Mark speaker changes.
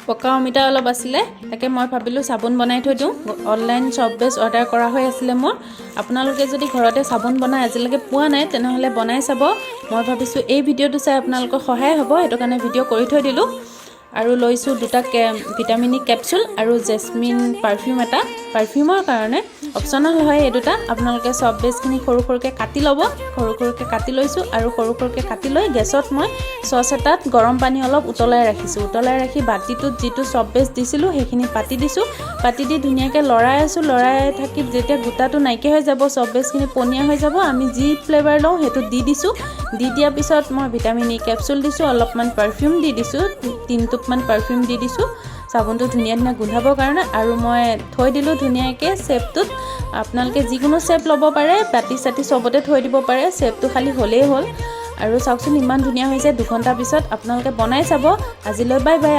Speaker 1: পকা অমিতা অলপ আছিলে তাকে মই ভাবিলোঁ চাবোন বনাই থৈ দিওঁ। অনলাইন চব বেছ অৰ্ডাৰ কৰা হৈ আছিলে মোৰ। আপোনালোকে যদি ঘৰতে চাবোন বনাই আজিলৈকে পোৱা নাই তেনেহ'লে বনাই চাব। মই ভাবিছোঁ এই ভিডিঅ'টো চাই আপোনালোকৰ সহায় হ'ব, সেইটো কাৰণে ভিডিঅ' কৰি থৈ দিলোঁ। আৰু লৈছোঁ দুটা ভিটামিন ই কেপচুল আৰু জেচমিন পাৰফিউম এটা। পাৰফিউমৰ কাৰণে অপশ্যনেল হয় এই দুটা। আপোনালোকে চব বেছখিনি সৰু সৰুকৈ কাটি ল'ব। সৰু সৰুকৈ কাটি লৈছোঁ আৰু সৰু সৰুকৈ কাটি লৈ গেছত মই চচ এটাত গৰম পানী অলপ উতলাই ৰাখিছোঁ। উতলাই ৰাখি বাতিটোত যিটো চব বেছ দিছিলোঁ সেইখিনি পাতি দিছোঁ। পাতি দি ধুনীয়াকৈ লৰাই আছোঁ। লৰাই থাকি যেতিয়া গোটাটো নাইকিয়া হৈ যাব, চব বেছখিনি পনীয়া হৈ যাব, আমি যি ফ্লেভাৰ লওঁ সেইটো দি দিছোঁ। দি দিয়াৰ পিছত মই ভিটামিন ই কেপচুল দিছোঁ, অলপমান পাৰফিউম দি দিছোঁ, 3 টোপমান পাৰফিউম দি দিছোঁ চাবোনটো ধুনীয়া ধুনীয়া গোন্ধাবৰ কাৰণে। আৰু মই থৈ দিলোঁ ধুনীয়াকৈ চেপটোত। আপোনালোকে যিকোনো চেপ ল'ব পাৰে, বাতি চাতি চবতে থৈ দিব পাৰে, চেপটো খালী হ'লেই হ'ল। আৰু চাওকচোন ইমান ধুনীয়া হৈছে। 2 ঘণ্টাৰ পিছত আপোনালোকে বনাই চাব। আজিলৈ বাই বাই।